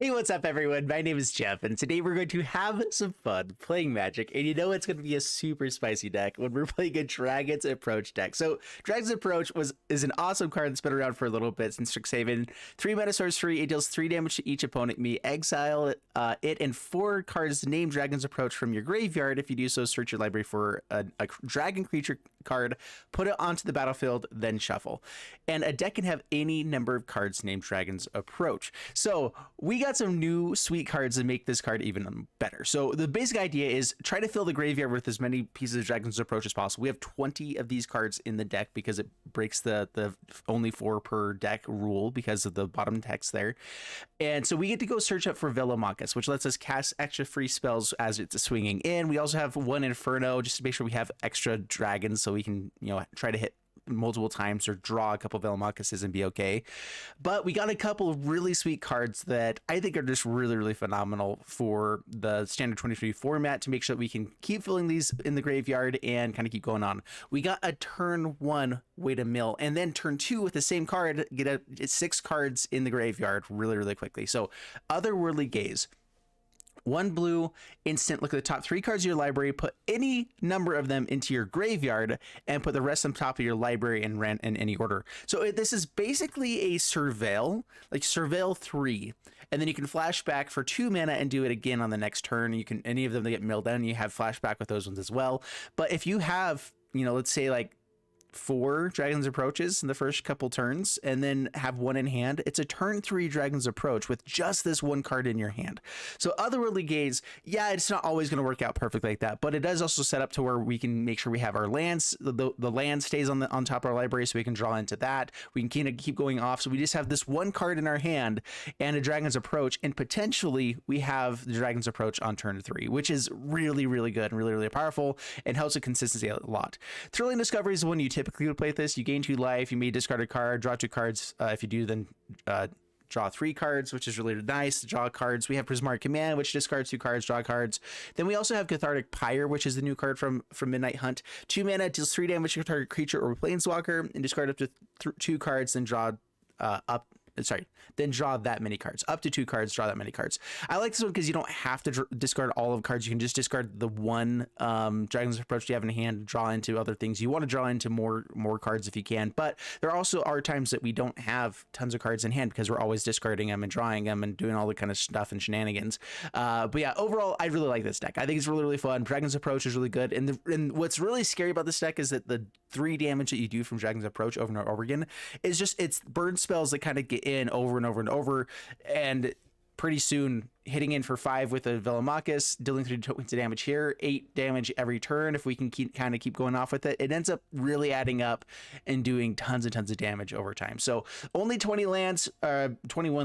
Hey, what's up, everyone? My name is Jeff, and today we're going to have some fun playing Magic. And you know it's going to be a super spicy deck when we're playing a Dragon's Approach deck. So, Dragon's Approach is an awesome card that's been around for a little bit since Strixhaven. 3 mana sorcery, it deals 3 damage to each opponent. You may exile it and 4 cards named Dragon's Approach from your graveyard. If you do so, search your library for a dragon creature card, put it onto the battlefield, then shuffle. And a deck can have any number of cards named Dragon's Approach. So we got some new sweet cards that make this card even better. So the basic idea is try to fill the graveyard with as many pieces of Dragon's Approach as possible. We have 20 of these cards in the deck because it breaks the only 4 per deck rule because of the bottom text there. And so we get to go search up for Velomachus, which lets us cast extra free spells as it's swinging in. We also have 1 Inferno just to make sure we have extra dragons so we can, try to hit multiple times or draw a couple of Velomachuses and be okay. But we got a couple of really sweet cards that I think are just really, really phenomenal for the standard 2023 format to make sure that we can keep filling these in the graveyard and kind of keep going on. We got a turn 1 way to mill, and then turn 2 with the same card, get 6 cards in the graveyard really, really quickly. So Otherworldly Gaze. 1 blue instant, look at the top 3 cards of your library, put any number of them into your graveyard, and put the rest on top of your library and ran in any order. So this is basically a Surveil, like Surveil 3, and then you can flash back for 2 mana and do it again on the next turn. You can, any of them that get milled down, you have flashback with those ones as well. But if you have, let's say like 4 Dragon's Approaches in the first couple turns and then have 1 in hand, it's a turn 3 Dragon's Approach with just this 1 card in your hand. So Otherworldly Gaze, yeah, it's not always going to work out perfect like that, but it does also set up to where we can make sure we have our lands, the land stays on top of our library so we can draw into that. We can kind of keep going off, so we just have this 1 card in our hand and a Dragon's Approach, and potentially we have the Dragon's Approach on turn 3, which is really, really good and really, really powerful and helps with consistency a lot. Thrilling Discovery is the one you typically would play this. You gain 2 life, you may discard a card, draw 2 cards. If you do, then draw 3 cards, which is really nice. Draw cards. We have Prismari Command, which discards 2 cards, draw cards. Then we also have Cathartic Pyre, which is the new card from Midnight Hunt. 2 mana, deals 3 damage to a target creature or planeswalker, and discard up to 2 cards, then draw then draw that many cards. Up to 2 cards, draw that many cards. I like this one because you don't have to discard all of the cards. You can just discard the 1 Dragon's Approach you have in hand, draw into other things. You want to draw into more cards if you can, but there also are times that we don't have tons of cards in hand because we're always discarding them and drawing them and doing all the kind of stuff and shenanigans. But yeah, overall, I really like this deck. I think it's really, really fun. Dragon's Approach is really good. And what's really scary about this deck is that the 3 damage that you do from Dragon's Approach over and over again is just, it's burn spells that kind of get in over and over and over, and pretty soon hitting in for 5 with a Velomachus, dealing 3 points of damage here, 8 damage every turn. If we can kind of keep going off with it, it ends up really adding up and doing tons and tons of damage over time. So only 21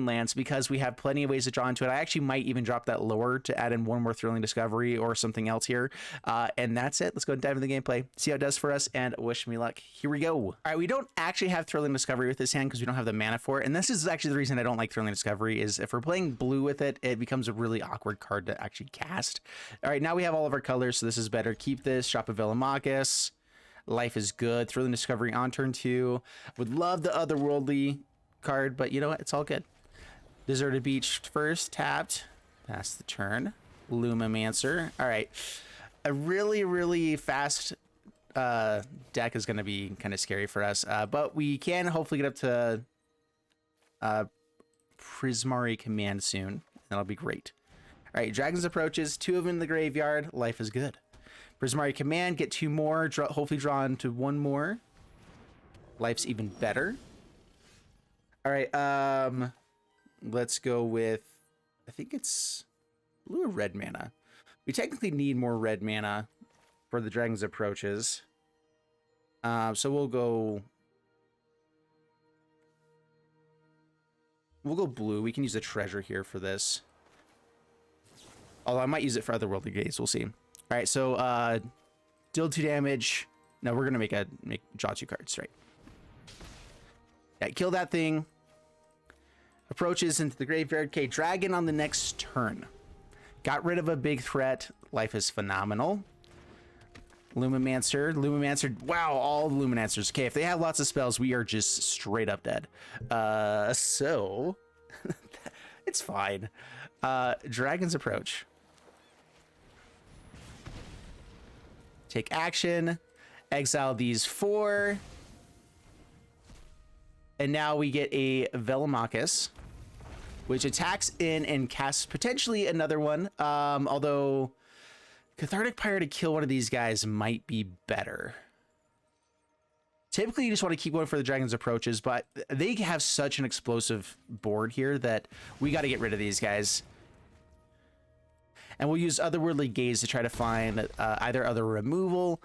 lands because we have plenty of ways to draw into it. I actually might even drop that lower to add in 1 more Thrilling Discovery or something else here. And that's it. Let's go and dive into the gameplay, see how it does for us, and wish me luck. Here we go. All right, we don't actually have Thrilling Discovery with this hand because we don't have the mana for it. And this is actually the reason I don't like Thrilling Discovery, is if we're playing blue with it, it becomes a really awkward card to actually cast. All right, now we have all of our colors, so this is better. Keep this, drop a Velomachus. Life is good. Thrilling Discovery on turn 2. Would love the Otherworldly card, but you know what? It's all good. Deserted Beach first, tapped. Pass the turn. Lumimancer. All right. A really, really fast deck is going to be kind of scary for us, but we can hopefully get up to Prismari Command soon. That'll be great. All right, Dragon's Approaches, 2 of them in the graveyard. Life is good. Prismari Command, get 2 more. Hopefully draw into 1 more. Life's even better. All right, let's go with, I think it's blue or red mana. We technically need more red mana for the Dragon's Approaches. So we'll go blue. We can use a treasure here for this. Although I might use it for Otherworldly Gaze. We'll see. All right, so deal 2 damage. No, we're gonna draw 2 cards, right? Yeah, kill that thing. Approaches into the graveyard. Okay, dragon on the next turn. Got rid of a big threat. Life is phenomenal. Lumimancer. Wow, all the Luminancers. Okay, if they have lots of spells, we are just straight up dead. So It's fine. Dragon's Approach. Take action. Exile these 4. And now we get a Velomachus, which attacks in and casts potentially another one. Although Cathartic Pyre to kill one of these guys might be better. Typically, you just want to keep going for the Dragon's Approaches, but they have such an explosive board here that we got to get rid of these guys. And we'll use Otherworldly Gaze to try to find either other removal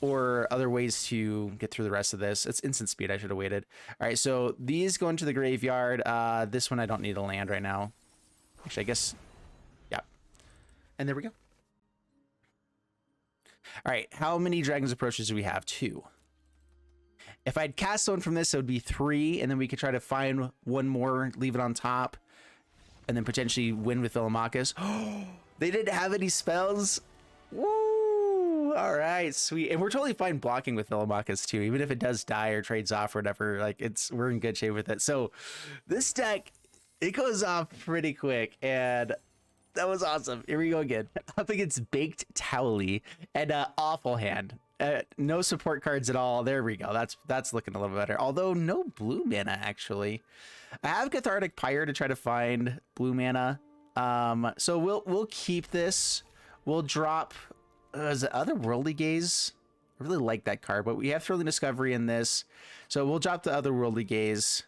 or other ways to get through the rest of this. It's instant speed. I should have waited. All right, so these go into the graveyard. This one I don't need a land right now. Actually, I guess, yeah. And there we go. All right, how many Dragon's Approaches do we have? 2. If I'd cast one from this, it would be 3, and then we could try to find one more, leave it on top, and then potentially win with Velomachus. They didn't have any spells. Woo! All right, sweet. And we're totally fine blocking with Velomachus too, even if it does die or trades off or whatever. Like we're in good shape with it. So this deck, it goes off pretty quick, and that was awesome. Here we go again. Up against Baked Towley and awful hand. No support cards at all. There we go. That's looking a little better. Although no blue mana actually. I have Cathartic Pyre to try to find blue mana. So we'll keep this. We'll drop is it Otherworldly Gaze? I really like that card, but we have Thrilling Discovery in this. So we'll drop the Otherworldly Gaze.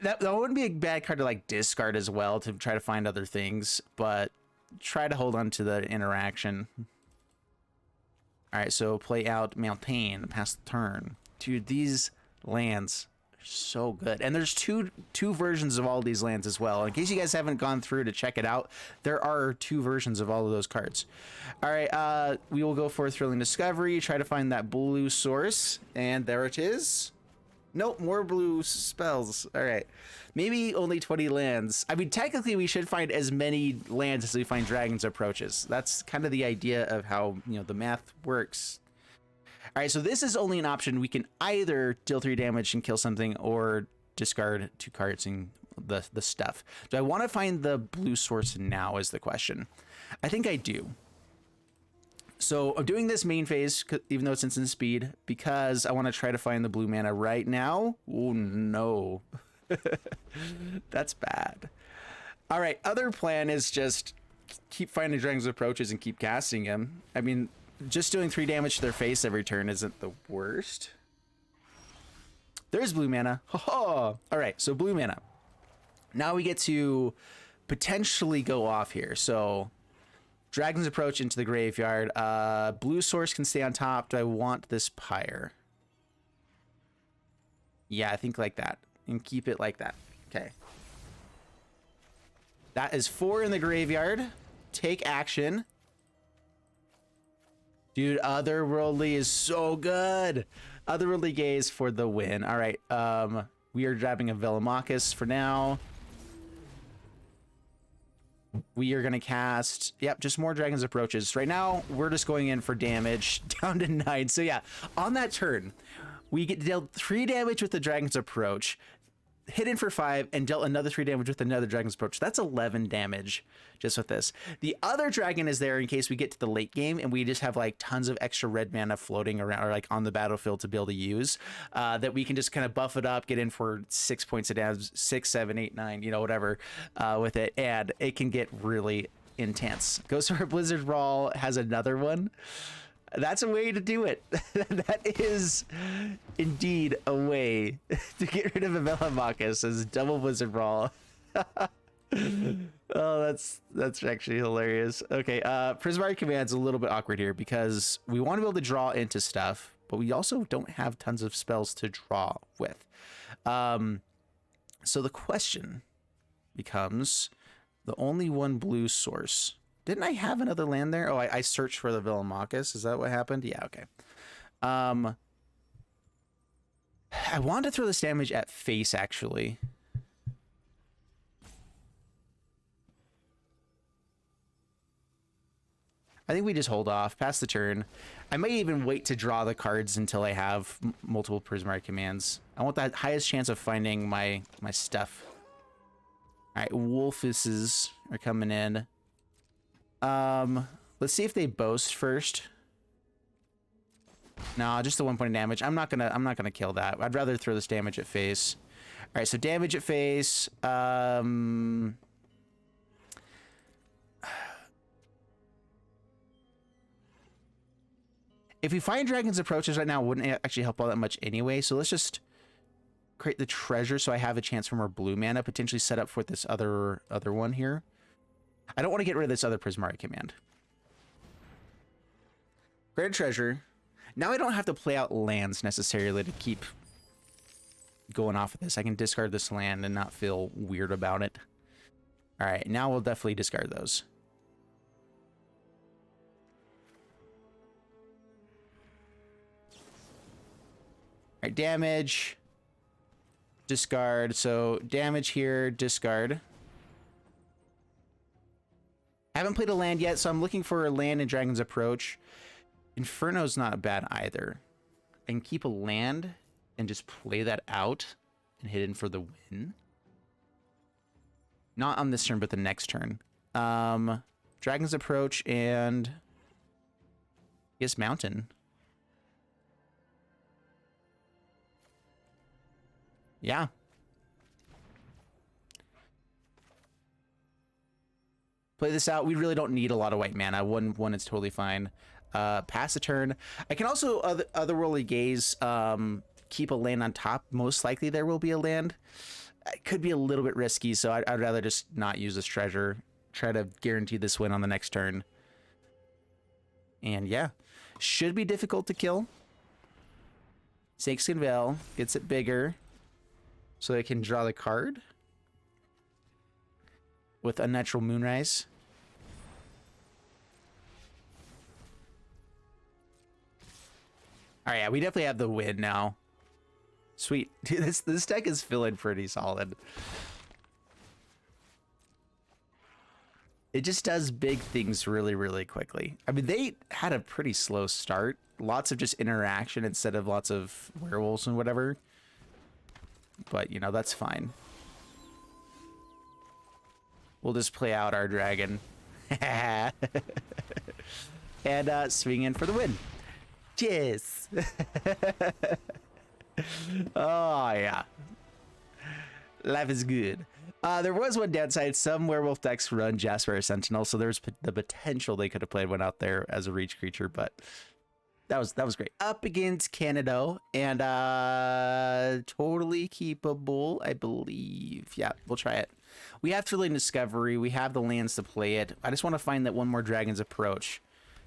That wouldn't be a bad card to like discard as well to try to find other things, but try to hold on to the interaction. All right, so play out Mountain, pass the turn. Dude, these lands are so good. And there's two versions of all of these lands as well. In case you guys haven't gone through to check it out, there are 2 versions of all of those cards. All right, we will go for Thrilling Discovery, try to find that blue source, and there it is. Nope, more blue spells. All right, maybe only 20 lands. I mean, technically we should find as many lands as we find Dragon's Approaches. That's kind of the idea of how, you know, the math works. All right, so this is only an option. We can either deal 3 damage and kill something or discard 2 cards and the stuff. Do I want to find the blue source now is the question. I think I do. So I'm doing this main phase, even though it's instant speed, because I want to try to find the blue mana right now. Oh, no. That's bad. All right, other plan is just keep finding Dragon's Approaches and keep casting him. I mean, just doing 3 damage to their face every turn isn't the worst. There's blue mana. All right, so blue mana. Now we get to potentially go off here. So Dragon's Approach into the graveyard. Blue source can stay on top. Do I want this Pyre? Yeah, I think like that. And keep it like that. Okay. That is 4 in the graveyard. Take action. Dude, Otherworldly is so good. Otherworldly Gaze for the win. All right. We are grabbing a Velomachus for now. We are going to cast, yep, just more Dragon's Approaches. Right now, we're just going in for damage down to 9. So yeah, on that turn, we get dealt 3 damage with the Dragon's Approach, hit in for 5, and dealt another 3 damage with another Dragon's Approach. That's 11 damage just with this. The other dragon is there in case we get to the late game and we just have like tons of extra red mana floating around or like on the battlefield to be able to use, that we can just kind of buff it up, get in for 6 points of damage, 6, 7, 8, 9, you know, whatever, with it, and it can get really intense. Goes for a Blizzard Brawl, has another one. That's a way to do it. That is indeed a way to get rid of a Velomachus as double Blizzard Brawl. Oh, that's actually hilarious. Okay, Prismari Command's a little bit awkward here because we want to be able to draw into stuff, but we also don't have tons of spells to draw with. So the question becomes the only one blue source. Didn't I have another land there? Oh, I searched for the Velomachus. Is that what happened? Yeah, okay. I wanted to throw this damage at face, actually. I think we just hold off, pass the turn. I might even wait to draw the cards until I have multiple Prismari Commands. I want the highest chance of finding my stuff. All right, Wolfuses are coming in. Let's see if they boast first. No, just the 1 point of damage. I'm not gonna kill that. I'd rather throw this damage at face. All right, so damage at face. If we find Dragon's Approaches right now, it wouldn't actually help all that much anyway. So let's just create the treasure so I have a chance for more blue mana, potentially set up for this other one here. I don't want to get rid of this other Prismari Command. Create a treasure. Now I don't have to play out lands necessarily to keep going off of this. I can discard this land and not feel weird about it. All right, now we'll definitely discard those. All right, damage. Discard. So damage here, discard. Haven't played a land yet, so I'm looking for a land in Dragon's Approach. Inferno's not bad either. I can keep a land and just play that out and hit in for the win. Not on this turn, but the next turn. Dragon's Approach and I guess Mountain. Yeah. Play this out. We really don't need a lot of white mana. One is totally fine. Pass a turn. I can also Otherworldly Gaze, keep a land on top. Most likely there will be a land. It could be a little bit risky, so I'd rather just not use this treasure. Try to guarantee this win on the next turn. And yeah, should be difficult to kill. Snakeskin Veil gets it bigger, so I can draw the card with Unnatural Moonrise. All right, yeah, we definitely have the win now. Sweet. Dude, this deck is feeling pretty solid. It just does big things really, really quickly. I mean, they had a pretty slow start. Lots of just interaction instead of lots of werewolves and whatever. But, you know, that's fine. We'll just play out our dragon. And swing in for the win. Cheers. Oh, yeah. Life is good. There was one downside. Some werewolf decks run Jasper or Sentinel, so there's the potential they could have played one out there as a reach creature, but that was great. Up against Canada, and totally keepable, I believe. Yeah, we'll try it. We have Thrilling Discovery. We have the lands to play it. I just want to find that one more Dragon's Approach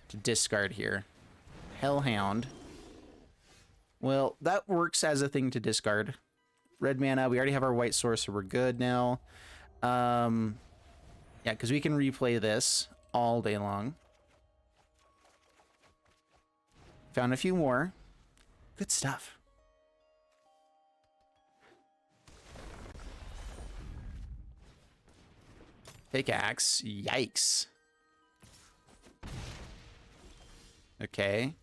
to discard here. Hellhound. Well, that works as a thing to discard. Red mana. We already have our white source, so we're good now. Yeah, because we can replay this all day long. Found a few more. Good stuff. Pickaxe. Yikes. Okay.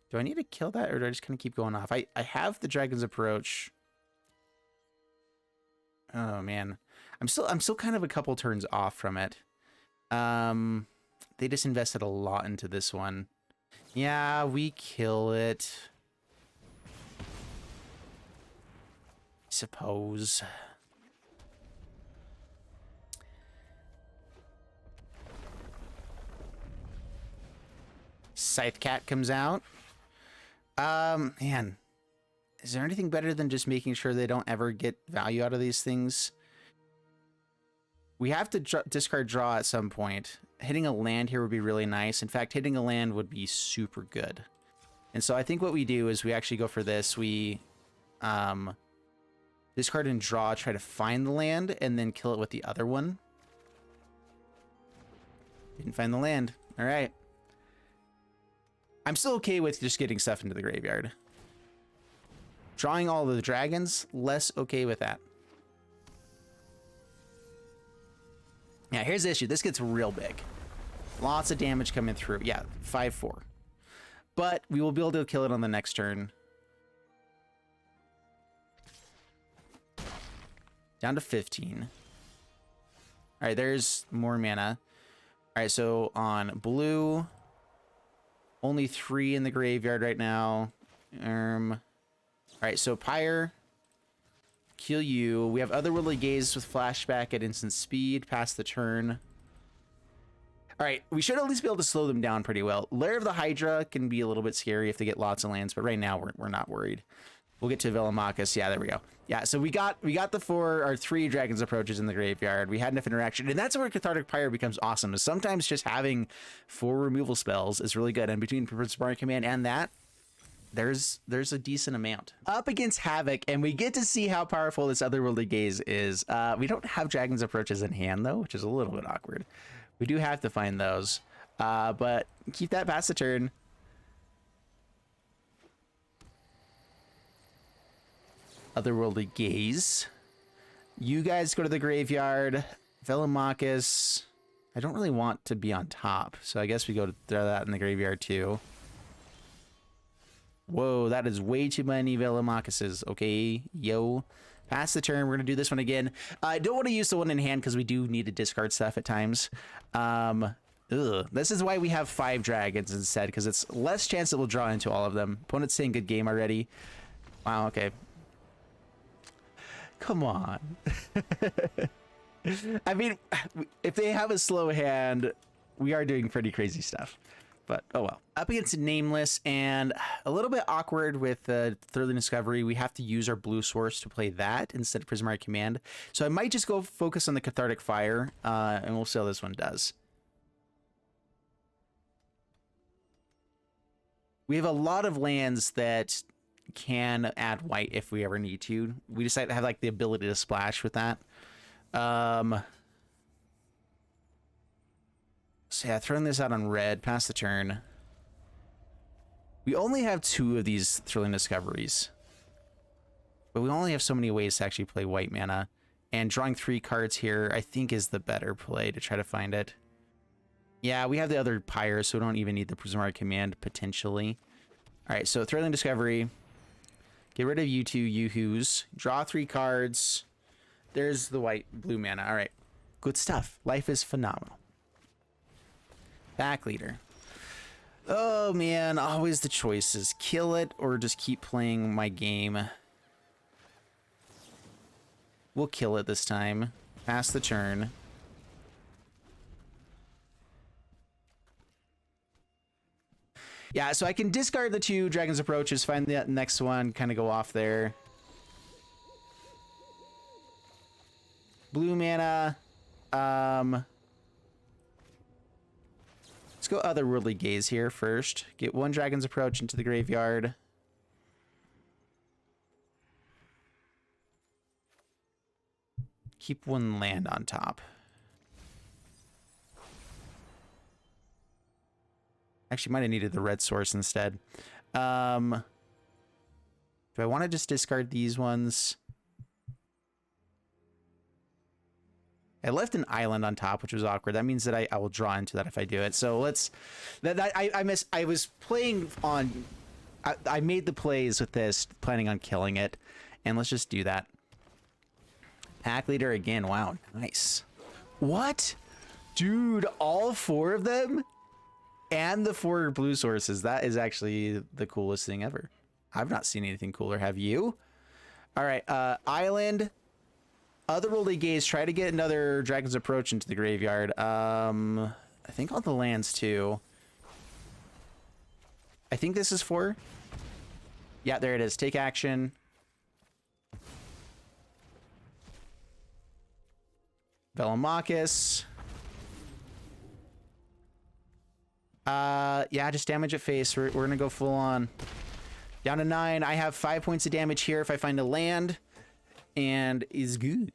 Do I need to kill that, or do I just kind of keep going off? I have the Dragon's Approach. Oh man, I'm still kind of a couple turns off from it. They just invested a lot into this one. Yeah, we kill it. I suppose. Scythe Cat comes out. Man. Is there anything better than just making sure they don't ever get value out of these things? We have to discard draw at some point. Hitting a land here would be really nice. In fact, hitting a land would be super good. And so I think what we do is we actually go for this. We discard and draw, try to find the land, and then kill it with the other one. Didn't find the land. All right. I'm still okay with just getting stuff into the graveyard. Drawing all of the dragons, less okay with that. Yeah, here's the issue. This gets real big. Lots of damage coming through. Yeah, 5-4. But we will be able to kill it on the next turn. Down to 15. All right, there's more mana. All right, so on blue, only 3 in the graveyard right now. All right, so Pyre, kill you. We have Otherworldly Gaze with flashback at instant speed, pass the turn. All right, we should at least be able to slow them down pretty well. Lair of the Hydra can be a little bit scary if they get lots of lands, but right now we're not worried. We'll get to Velomachus. Yeah, there we go. Yeah, so we got the 3 Dragon's Approaches in the graveyard. We had enough interaction, and that's where Cathartic Pyre becomes awesome. Is sometimes just having 4 removal spells is really good, and between Prismari Command and that, there's a decent amount. Up against Havoc, and we get to see how powerful this Otherworldly Gaze is. We don't have Dragon's Approaches in hand, though, which is a little bit awkward. We do have to find those, but keep that past the turn. Otherworldly Gaze. You guys go to the graveyard. Velomachus. I don't really want to be on top, so I guess we go to throw that in the graveyard too. Whoa, that is way too many Velomachuses. Okay, yo. Pass the turn. We're going to do this one again. I don't want to use the one in hand because we do need to discard stuff at times. This is why we have 5 dragons instead, because it's less chance that we'll draw into all of them. Opponent's saying good game already. Wow, okay. Come on. I mean, if they have a slow hand, we are doing pretty crazy stuff. But oh well. Up against Nameless, and a little bit awkward with Thoroughly Discovery. We have to use our blue source to play that instead of Prismari Command. So I might just go focus on the Cathartic Pyre, and we'll see how this one does. We have a lot of lands that can add white if we ever need to. We decide to have like the ability to splash with that. So yeah, throwing this out on red, pass the turn. We only have 2 of these Thrilling Discoveries, but we only have so many ways to actually play white mana, and drawing 3 cards here I think is the better play to try to find it. Yeah, we have the other Pyre, so we don't even need the Prismari Command potentially. All right, so Thrilling Discovery. Get rid of you 2 Yoo-hoos. Draw 3 cards. There's the white blue mana. All right, good stuff. Life is phenomenal. Back leader. Oh man, always the choices. Kill it or just keep playing my game. We'll kill it this time. Pass the turn. Yeah, so I can discard the 2 Dragon's Approaches, find the next one, kind of go off there. Blue mana. Let's go Otherworldly Gaze here first. Get 1 Dragon's Approach into the graveyard. Keep 1 land on top. Actually, might have needed the red source instead. Do I want to just discard these ones? I left an island on top, which was awkward. That means that I will draw into that if I do it. So let's... I was playing on... I made the plays with this, planning on killing it. And let's just do that. Pack leader again. Wow, nice. What? Dude, all 4 of them? And the 4 blue sources. That is actually the coolest thing ever. I've not seen anything cooler. Have you? All right, island... Otherworldly Gaze, try to get another Dragon's Approach into the graveyard. I think all the lands too. I think this is 4. Yeah, there it is. Take action. Velomachus. Yeah, just damage at face. We're gonna go full on. Down to 9. I have 5 points of damage here if I find a land. And is good.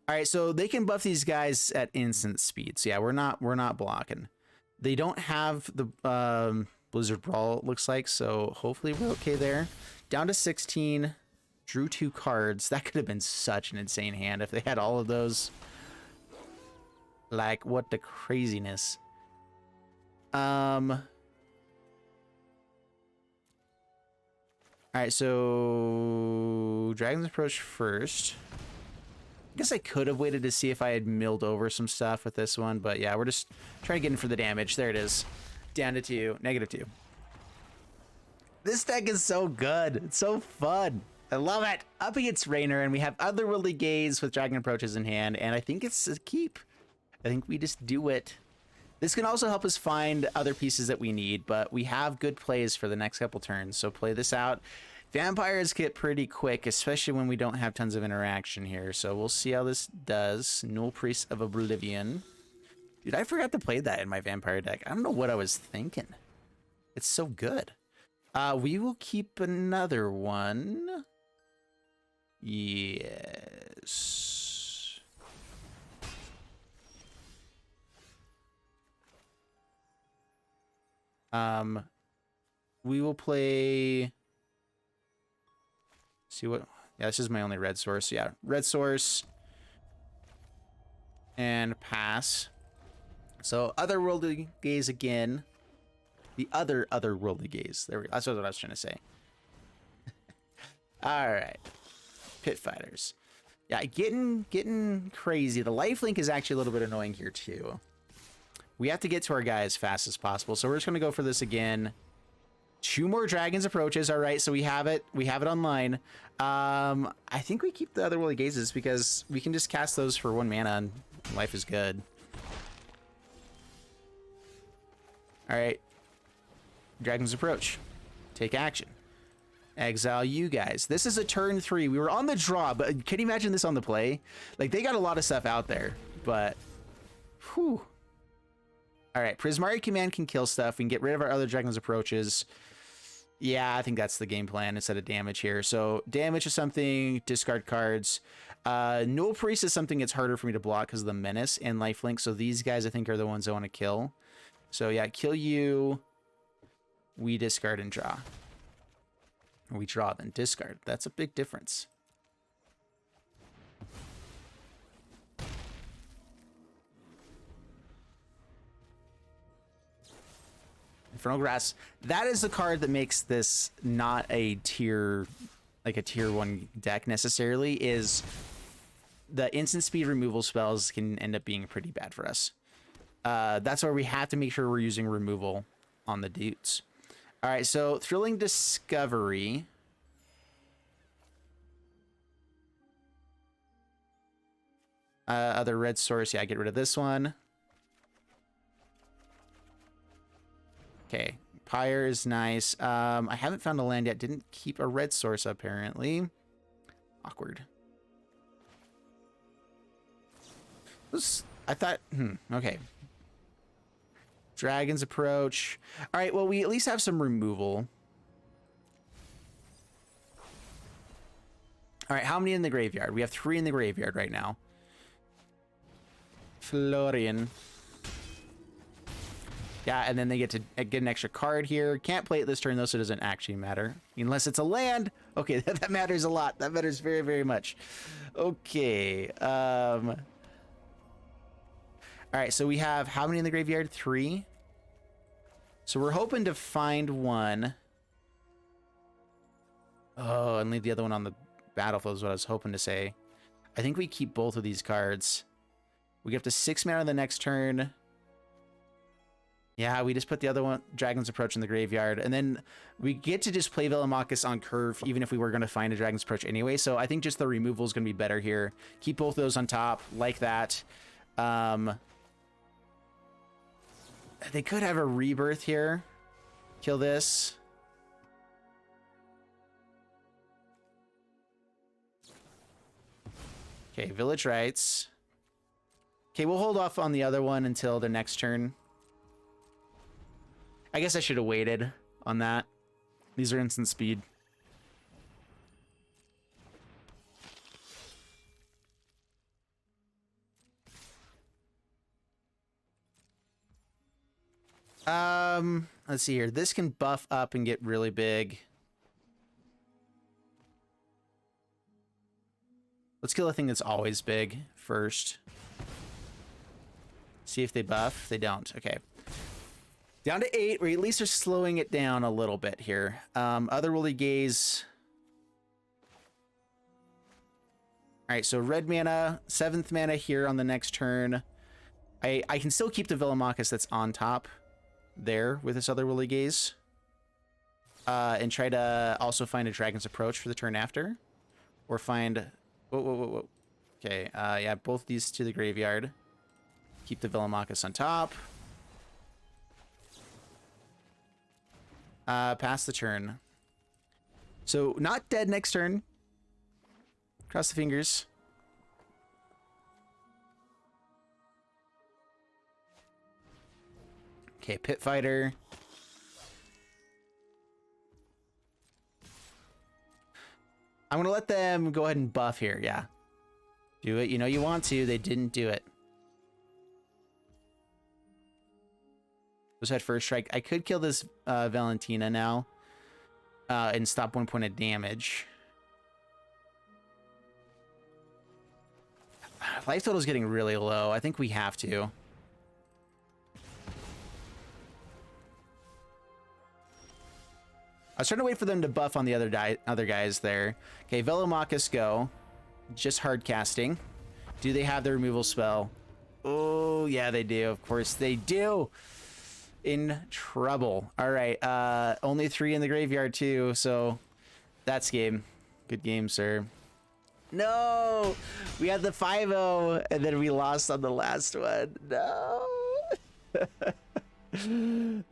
All right, so they can buff these guys at instant speed. So yeah, we're not blocking. They don't have the Blizzard Brawl, it looks like, so hopefully we're okay there. Down to 16. Drew 2 cards. That could have been such an insane hand if they had all of those. Like, what the craziness. All right, so Dragon's Approach first. I guess I could have waited to see if I had milled over some stuff with this one, but yeah, we're just trying to get in for the damage. There it is. Down to 2, -2. This deck is so good. It's so fun. I love it. Up against Raynor, and we have Otherworldly Gaze with Dragon Approaches in hand, and I think it's a keep. I think we just do it. This can also help us find other pieces that we need, but we have good plays for the next couple turns, so play this out. Vampires get pretty quick, especially when we don't have tons of interaction here, so we'll see how this does. Null Priest of Oblivion. Dude, I forgot to play that in my vampire deck. I don't know what I was thinking. It's so good. We will keep another one. Yes. We will play... See what... Yeah, this is my only red source. Yeah, red source. And pass. So, Otherworldly Gaze again. The Otherworldly Gaze. There we go. That's what I was trying to say. Alright. Pit Fighters. Yeah, getting crazy. The lifelink is actually a little bit annoying here, too. We have to get to our guy as fast as possible. So, we're just going to go for this again. 2 more Dragon's Approaches. All right, so we have it. We have it online. I think we keep the Otherworldly Gazes because we can just cast those for 1 mana and life is good. All right. Dragon's Approach. Take action. Exile you guys. This is a turn 3. We were on the draw, but can you imagine this on the play? Like, they got a lot of stuff out there, but... Whew. All right, Prismari Command can kill stuff. We can get rid of our other Dragon's Approaches. Yeah, I think that's the game plan instead of damage here. So damage is something, discard cards. Null Priest is something that's harder for me to block because of the Menace and Lifelink. So these guys I think are the ones I want to kill. So yeah, kill you. We discard and draw. Or we draw then discard. That's a big difference. Infernal Grass. That is the card that makes this not a tier, like a tier 1 deck necessarily, is the instant speed removal spells can end up being pretty bad for us. That's where we have to make sure we're using removal on the dudes. All right, so Thrilling Discovery. Other red source. Yeah, get rid of this one. Okay, Pyre is nice. I haven't found a land yet. Didn't keep a red source, apparently. Awkward. I thought... okay. Dragon's Approach. All right, well, we at least have some removal. All right, how many in the graveyard? We have 3 in the graveyard right now. Florian. Yeah, and then they get to get an extra card here. Can't play it this turn, though, so it doesn't actually matter. Unless it's a land. Okay, that matters a lot. That matters very, very much. Okay. All right, so we have how many in the graveyard? 3. So we're hoping to find one. Oh, and leave the other one on the battlefield is what I was hoping to say. I think we keep both of these cards. We get up to 6 mana the next turn. Yeah, we just put the other one, Dragon's Approach, in the graveyard. And then we get to just play Velomachus on curve, even if we were going to find a Dragon's Approach anyway. So I think just the removal is going to be better here. Keep both those on top, like that. They could have a Rebirth here. Kill this. Okay, Village Rites. Okay, we'll hold off on the other one until the next turn. I guess I should have waited on that. These are instant speed. Let's see here. This can buff up and get really big. Let's kill a thing that's always big first. See if they buff. They don't. Okay. Down to 8. We at least are slowing it down a little bit here. Otherworldly Gaze. All right, so red mana, 7th mana here on the next turn. I can still keep the Velomachus that's on top there with this Otherworldly Gaze. And try to also find a Dragon's Approach for the turn after. Or find... Whoa. Okay, yeah, both these to the graveyard. Keep the Velomachus on top. Pass the turn. So, not dead next turn. Cross the fingers. Okay, Pit Fighter. I'm going to let them go ahead and buff here, yeah. Do it, you know you want to. They didn't do it. Just had first strike. I could kill this Valentina now and stop 1 point of damage. Life total is getting really low. I think we have to. I was trying to wait for them to buff on the other guys there. Okay, Velomachus go. Just hard casting. Do they have the removal spell? Oh, yeah, they do. Of course they do. In trouble. All right. Only 3 in the graveyard too. So that's game. Good game, sir. No, we had the 5-0 and then we lost on the last one. No.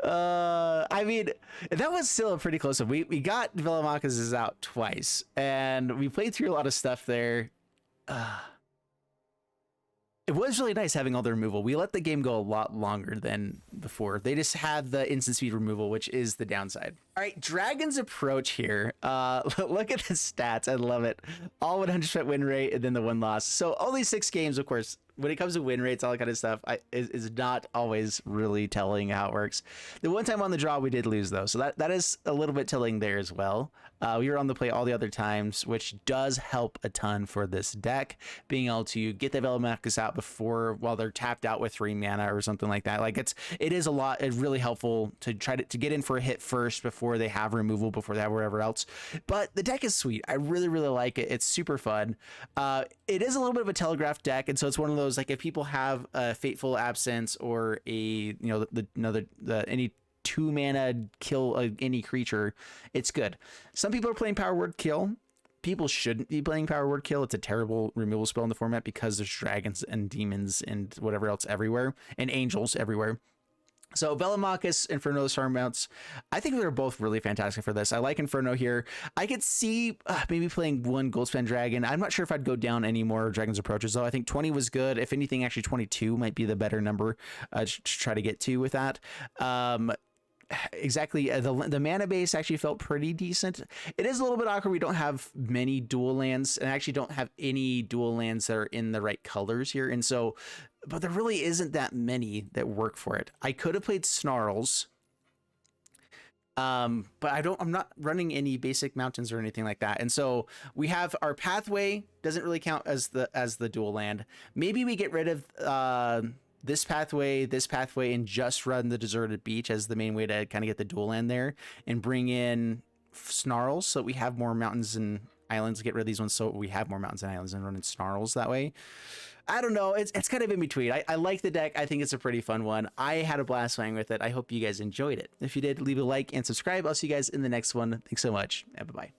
I mean, that was still a pretty close one. We got Velomachus out twice and we played through a lot of stuff there. It was really nice having all the removal. We let the game go a lot longer than before. They just had the instant speed removal, which is the downside. All right, Dragon's Approach here. Look at the stats. I love it. All 100% win rate and then the 1 loss. So only 6 games, of course. When it comes to win rates, all that kind of stuff, is not always really telling how it works. The one time on the draw, we did lose, though. So that is a little bit telling there as well. We were on the play all the other times, which does help a ton for this deck. Being able to get the Velomachus out while they're tapped out with 3 mana or something like that. Like it is a lot. It's really helpful to try to get in for a hit first before they have removal, before they have whatever else. But the deck is sweet. I really, really like it. It's super fun. It is a little bit of a telegraphed deck, and so it's one of those, like, if people have a Fateful Absence or any 2 mana kill any creature, it's good. Some people are playing Power Word Kill. People shouldn't be playing Power Word Kill. It's a terrible removal spell in the format because there's dragons and demons and whatever else everywhere, and angels everywhere. So Velomachus, Inferno, Storm Mounts, I think they're both really fantastic for this. I like Inferno here. I could see maybe playing 1 Goldspan Dragon. I'm not sure if I'd go down any more Dragon's Approaches, though. I think 20 was good. If anything, actually 22 might be the better number to try to get to with that. Exactly. The mana base actually felt pretty decent. It is a little bit awkward. We don't have many dual lands, and I actually don't have any dual lands that are in the right colors here. And so, but there really isn't that many that work for it. I could have played Snarls, but I'm not running any basic mountains or anything like that. And so we have our pathway doesn't really count as the dual land. Maybe we get rid of this pathway, and just run the Deserted Beach as the main way to kind of get the dual land there, and bring in Snarls so that we have more mountains and islands. Get rid of these ones so we have more mountains and islands, and run in Snarls that way. I don't know. It's kind of in between. I like the deck. I think it's a pretty fun one. I had a blast playing with it. I hope you guys enjoyed it. If you did, leave a like and subscribe. I'll see you guys in the next one. Thanks so much. And bye-bye.